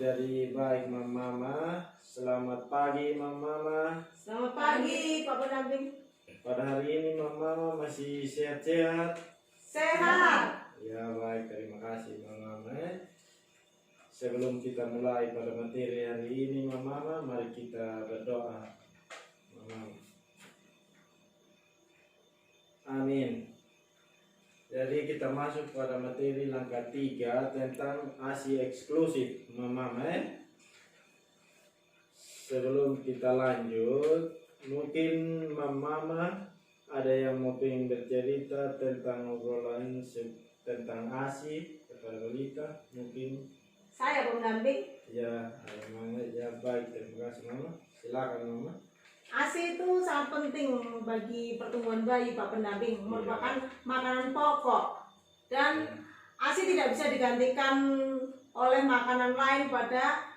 Jadi baik Mama, selamat pagi Mama. Selamat pagi Pak Pendamping. Pada hari ini Mama masih sehat-sehat? Sehat. Ya baik, terima kasih Mama. Sebelum kita mulai pada materi hari ini Mama, mari kita berdoa Mama. Amin. Jadi kita masuk pada materi langkah 3 tentang ASI eksklusif Mama. Sebelum kita lanjut, mungkin Mama ada yang mau pengen bercerita tentang obrolan tentang ASI kepada Lolita mungkin. Saya Pak Pendamping. Ya, Mama, ya baik, terima kasih Mama. Silakan Mama. ASI itu sangat penting bagi pertumbuhan bayi Pak Pendamping, merupakan makanan pokok dan ASI tidak bisa digantikan oleh makanan lain pada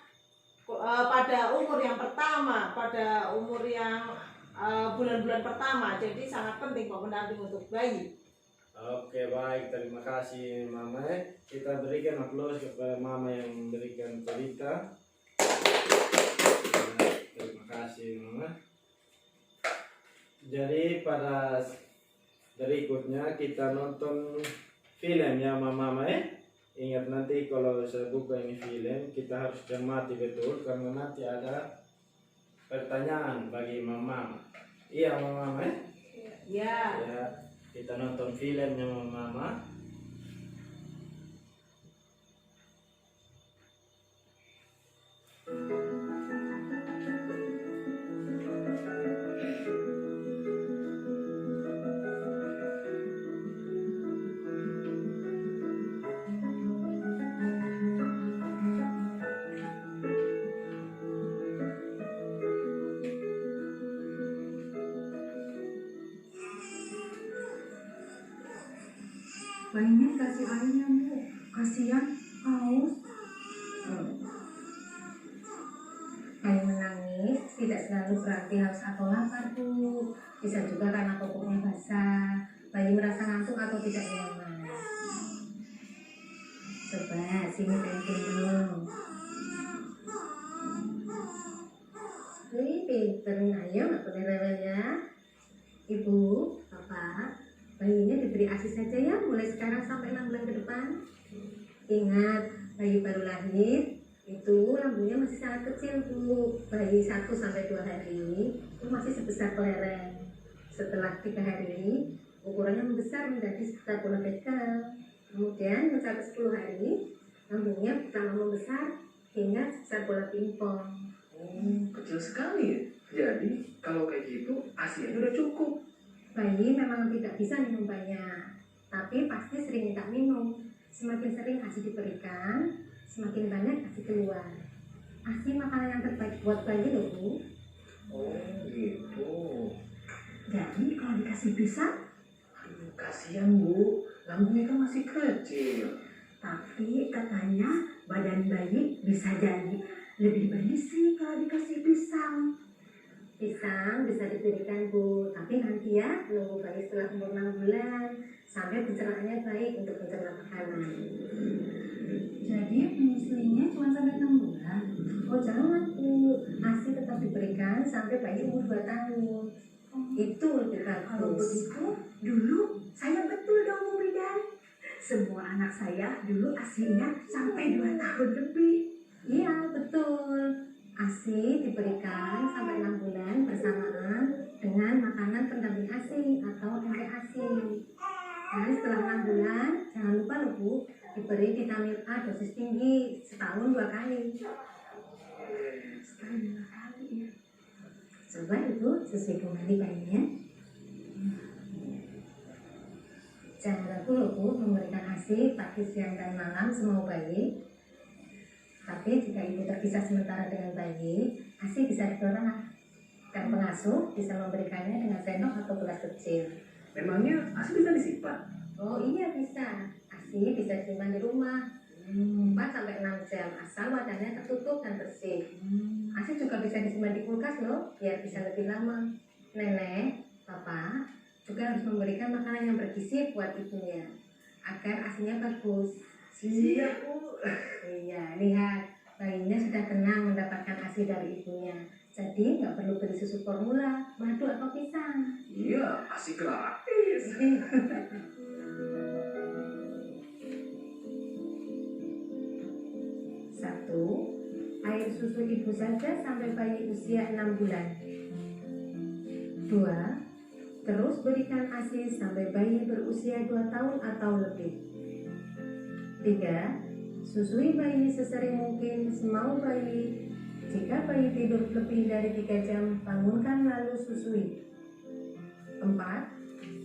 umur yang pertama, pada umur yang bulan-bulan pertama. Jadi sangat penting Pak Pendamping untuk bayi. Oke baik, terima kasih Mama. Kita berikan aplaus kepada Mama yang memberikan cerita. Terima kasih Mama. Jadi pada berikutnya kita nonton film ya Mama. Ingat nanti kalau saya buka ini film kita harus cermati betul karena nanti ada pertanyaan bagi Mama. Iya Mama. Ya. Ya, kita nonton filmnya Mama. Bayinya kasih airnya Bu, kasihan haus. Bayi menangis tidak selalu berarti haus atau lapar Bu, bisa juga karena popoknya basah. Bayi merasa ngantuk atau tidak nyaman. Coba sini penting dulu. Ini pinter, ayo nggak boleh rewel ya. Ibu, Bapak, bayinya diberi ASI saja ya, mulai sekarang sampai 6 bulan ke depan. Ingat, bayi baru lahir itu lambungnya masih sangat kecil Bu. Bayi 1-2 hari itu masih sebesar kelereng. Setelah 3 hari ukurannya membesar menjadi sekitar bola bekel. Kemudian mencapai 10 hari lambungnya pertama membesar hingga sebesar bola pingpong. Kecil sekali ya. Jadi kalau kayak gitu ASI-nya udah cukup. Bayi memang tidak bisa minum banyak, tapi pasti sering minta minum. Semakin sering ASI diberikan, semakin banyak ASI keluar. ASI makanan yang terbaik buat bayi loh Bu. Oh gitu. Jadi kalau dikasih pisang, Aduh kasihan Bu, lambungnya kan masih kecil. tapi katanya badan bayi bisa jadi lebih berisi kalau dikasih pisang. Pisang bisa diberikan Bu, tapi nanti ya nunggu bayi setelah umur 6 bulan sampai pencernaannya baik untuk mencerna makanan. Jadi penyusuinya cuma sampai 6 bulan? Oh jangan Bu, ASI tetap diberikan sampai bayi umur 2 tahun. Itu lebih bagus. Kalau begitu, dulu saya betul dong Bu Bidan. Semua anak saya dulu ASI-nya sampai 2 tahun lebih. Iya betul. ASI diberikan sampai 6 bulan bersamaan dengan makanan pendamping ASI atau MPASI. Dan setelah 6 bulan, jangan lupa loh Bu, diberi vitamin A dosis tinggi setahun 2 kali. Setahun 2 kali ya. Coba Ibu sesuai kembali bayinya. Jangan ragu loh Bu memberikan ASI pagi, siang, dan malam semua bayi. Tapi jika Ibu terpisah sementara dengan bayi, ASI bisa didorong dan pengasuh bisa memberikannya dengan sendok atau gelas kecil. Memangnya ASI bisa disimpan? Oh iya bisa. ASI bisa disimpan di rumah 4-6 jam asal wadahnya tertutup dan bersih. ASI juga bisa disimpan di kulkas loh, biar bisa lebih lama. Nenek, Papa juga harus memberikan makanan yang bergizi buat ibunya agar ASInya bagus. Siap Bu. Iya, lihat bayinya tenang mendapatkan ASI dari ibunya. Jadi nggak perlu beli susu formula, madu atau pisang. Iya, ASI gratis. Satu, air susu ibu saja sampai bayi usia 6 bulan. 2. Terus berikan ASI sampai bayi berusia 2 tahun atau lebih. 3. Susui bayi sesering mungkin semau bayi. Jika bayi tidur lebih dari 3 jam, bangunkan lalu susui. 4.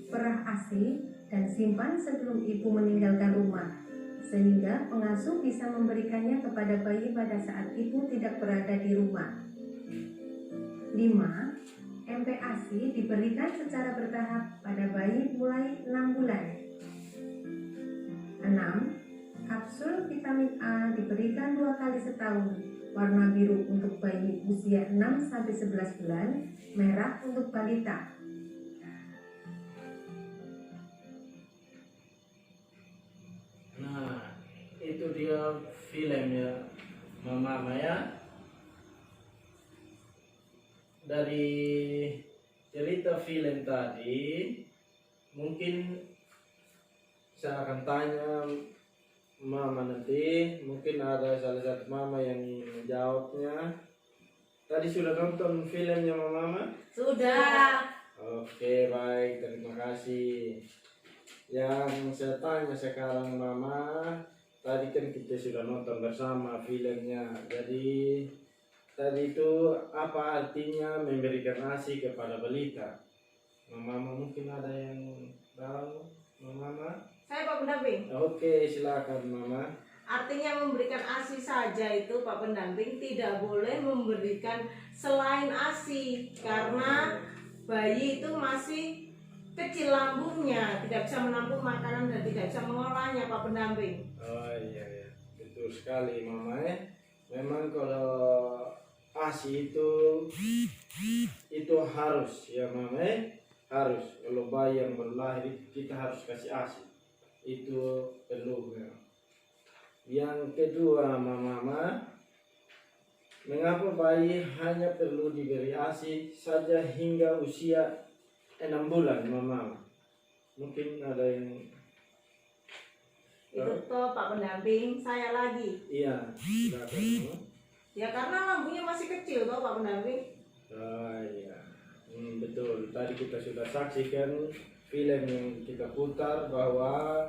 Perah ASI dan simpan sebelum ibu meninggalkan rumah, sehingga pengasuh bisa memberikannya kepada bayi pada saat ibu tidak berada di rumah. 5. MPASI diberikan secara bertahap pada bayi mulai 6 bulan. 6. Kapsul vitamin A diberikan 2 kali setahun, warna biru untuk bayi usia 6-11 bulan, merah untuk balita. Nah, itu dia filmnya Mama ya. Dari cerita film tadi, mungkin saya akan tanya Mama nanti, mungkin ada salah satu Mama yang ingin menjawabnya. Tadi sudah nonton filmnya Mama? Sudah. Oke, baik, terima kasih. Yang saya tanya sekarang Mama, tadi kan kita sudah nonton bersama filmnya. Jadi tadi itu apa artinya memberikan ASI kepada balita? Mama mungkin ada yang tahu, Mama? Saya Pak Pendamping. Oke, silakan Mama. Artinya memberikan ASI saja itu Pak Pendamping, tidak boleh memberikan selain ASI karena bayi itu masih kecil lambungnya, tidak bisa menampung makanan dan tidak bisa mengolahnya Pak Pendamping. Oh iya, betul sekali Mama ya. Memang kalau ASI itu harus ya Mama ya. Harus, kalau bayi yang baru lahir kita harus kasih ASI. Itu perlu ya. Yang kedua Mama, mengapa bayi hanya perlu diberi ASI saja hingga usia 6 bulan Mama? Mungkin ada yang Itu toh Pak Pendamping, saya lagi. iya, silakan Mama. Ya karena lambungnya masih kecil toh Pak Pendamping. Oh iya, betul. Tadi kita sudah saksikan film yang kita putar bahwa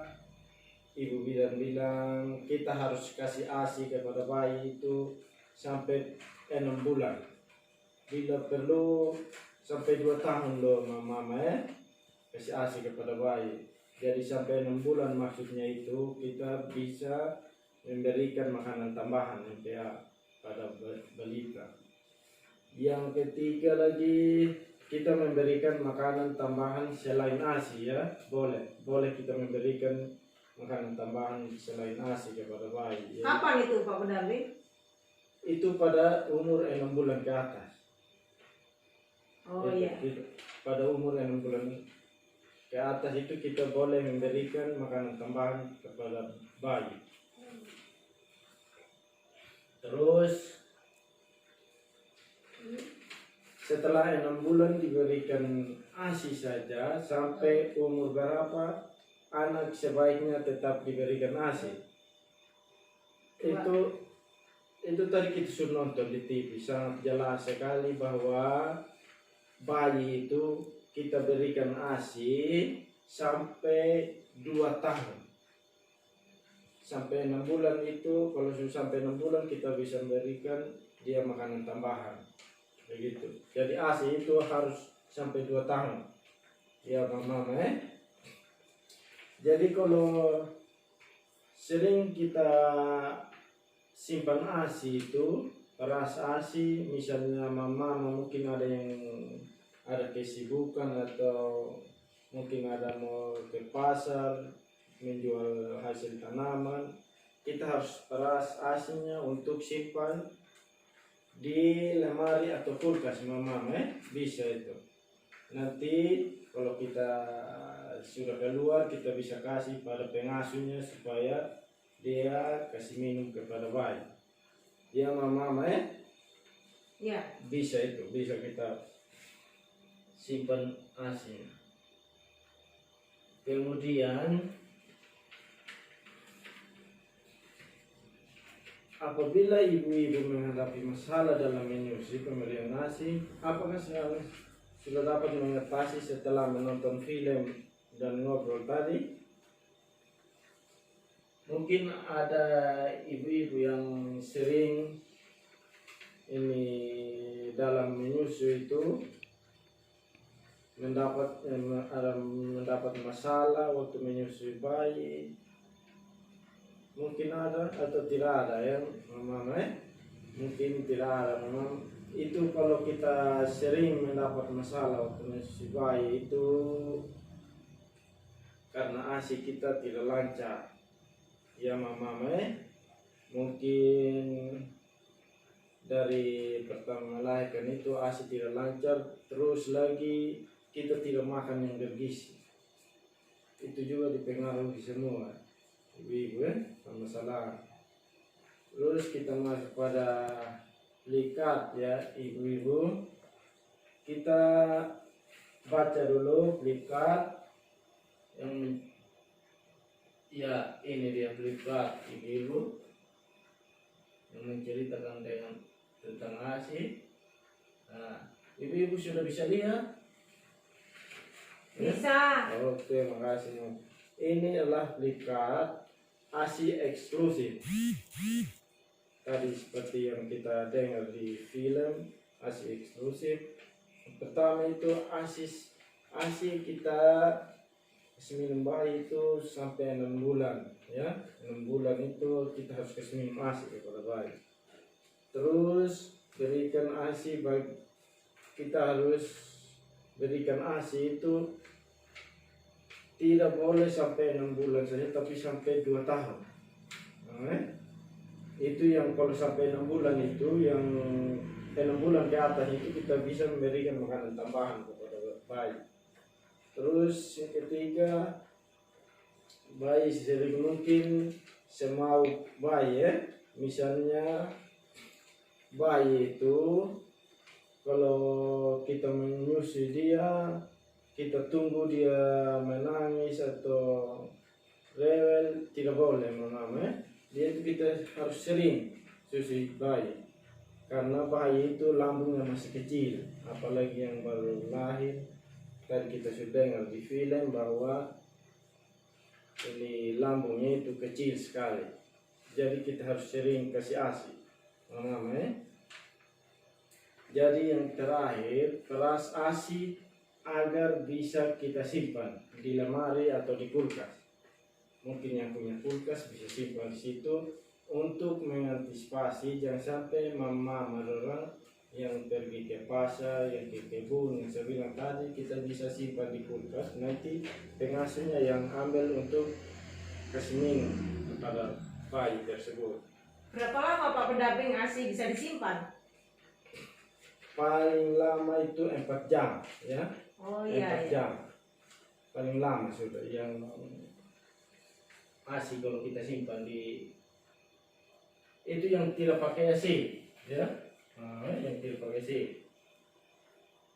ibu bilang kita harus kasih ASI kepada bayi itu sampai 6 bulan. Bila perlu sampai 2 tahun loh Mama ya, kasih ASI kepada bayi. Jadi sampai 6 bulan maksudnya itu kita bisa memberikan makanan tambahan MPA pada balita. Yang ketiga lagi, kita memberikan makanan tambahan selain ASI ya, boleh kita memberikan makanan tambahan selain ASI kepada bayi ya. Kapan itu Pak Pendamping? Itu pada umur 6 bulan ke atas. Oh iya. Pada umur 6 bulan ke atas itu kita boleh memberikan makanan tambahan kepada bayi. Terus setelah 6 bulan diberikan ASI saja, sampai umur berapa anak sebaiknya tetap diberikan ASI? Itu tadi kita sudah nonton di TV, sangat jelas sekali bahwa bayi itu kita berikan ASI sampai 2 tahun. Sampai 6 bulan itu, kalau sudah sampai 6 bulan kita bisa memberikan dia makanan tambahan. Begitu. Jadi ASI itu harus sampai 2 tahun. Ya Mama Jadi kalau sering kita simpan ASI itu, peras ASI, misalnya Mama mungkin ada yang ada kesibukan atau mungkin ada mau ke pasar menjual hasil tanaman, kita harus peras ASI-nya untuk simpan di lemari atau kulkas Mama bisa itu. Nanti kalau kita sudah keluar kita bisa kasih pada pengasuhnya supaya dia kasih minum kepada bayi. ya mama Ya. bisa kita simpan ASI. Kemudian apabila ibu-ibu menghadapi masalah dalam menyusui pemberian ASI, apakah sudah dapat mengatasi setelah menonton film dan ngobrol tadi? Mungkin ada ibu-ibu yang sering ini dalam menyusui itu mendapat masalah waktu menyusui bayi. Mungkin ada atau tidak ada ya mama mungkin tidak ada memang. Itu kalau kita sering mendapat masalah waktu menyusui bayi itu karena ASI kita tidak lancar ya mama mungkin dari pertama melahirkan itu ASI tidak lancar, terus lagi kita tidak makan yang bergizi, itu juga dipengaruhi semua ibu-ibu masalah. Terus kita masuk pada plikat ya ibu-ibu, kita baca dulu plikat yang ya ini dia plikat ibu-ibu yang menceritakan tentang ASI. Nah, ibu-ibu sudah bisa lihat? Bisa. Oke, makasih. Ini adalah plikat ASI eksklusif. Tadi seperti yang kita dengar di film ASI eksklusif. Pertama itu ASI kita kasih minum bayi itu sampai 6 bulan ya. 6 bulan itu kita harus kasih minum ASI kepada bayi. Terus berikan ASI kita harus berikan ASI itu tidak boleh sampai 6 bulan saja, tapi sampai 2 tahun. Nah, itu yang kalau sampai 6 bulan itu yang 6 bulan ke atas itu kita bisa memberikan makanan tambahan kepada bayi. Terus yang ketiga, bayi sering mungkin semau bayi ya. Misalnya bayi itu kalau kita menyusui dia, kita tunggu dia menangis atau rewel, tidak boleh mama ya. Dia itu kita harus sering susui bayi, karena bayi itu lambungnya masih kecil, apalagi yang baru lahir. Tadi kita sudah dengar di film bahwa ini lambungnya itu kecil sekali, jadi kita harus sering kasih ASI mama ya. Jadi yang terakhir, peras ASI agar bisa kita simpan di lemari atau di kulkas. Mungkin yang punya kulkas bisa simpan di situ untuk mengantisipasi jangan sampai mama orang yang pergi ke pasar, yang ke kebun, yang saya bilang tadi, kita bisa simpan di kulkas. Nanti pengasuhnya yang ambil untuk kasih minum kepada bayi tersebut. Berapa lama Pak pendamping ASI bisa disimpan? Paling lama itu 4 jam ya. Oh 4 iya. jam paling lama sudah yang ASI kalau kita simpan di itu yang tidak pakai AC ya. Yang tidak pakai AC,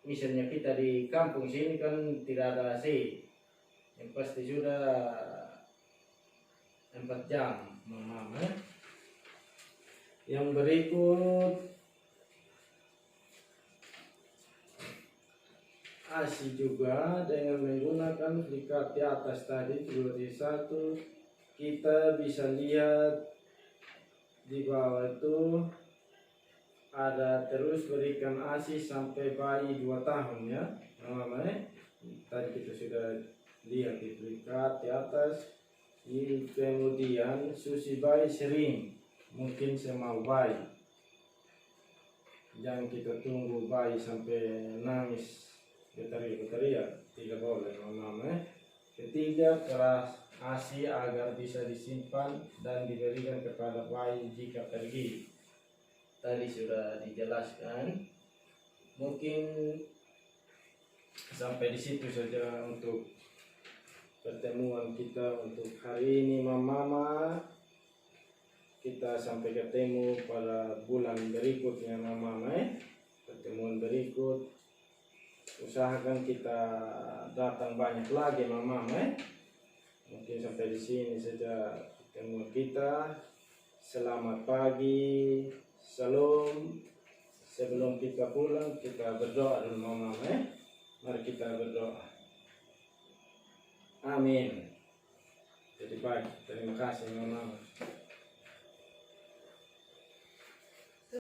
misalnya kita di kampung sini kan tidak ada AC, yang pasti sudah 4 jam mama. Yang berikut ASI juga dengan menggunakan plikat di atas tadi 21, kita bisa lihat di bawah itu ada terus berikan ASI sampai bayi 2 tahun ya mama. Tadi kita sudah lihat di plikat di atas. Kemudian susi bayi sering, mungkin semau bayi, jangan kita tunggu bayi sampai nangis berteriak, tidak boleh mama. Ketiga, keras ASI agar bisa disimpan dan diberikan kepada bayi jika pergi. Tadi sudah dijelaskan. Mungkin sampai di situ saja untuk pertemuan kita untuk hari ini mama. kita sampai ketemu pada bulan berikutnya mama pertemuan berikut. Usahakan kita datang banyak lagi mama mungkin sampai di sini saja pertemuan kita. Selamat pagi, salam. Sebelum kita pulang kita berdoa dulu mama mari kita berdoa. Amin. Jadi baik, terima kasih mama.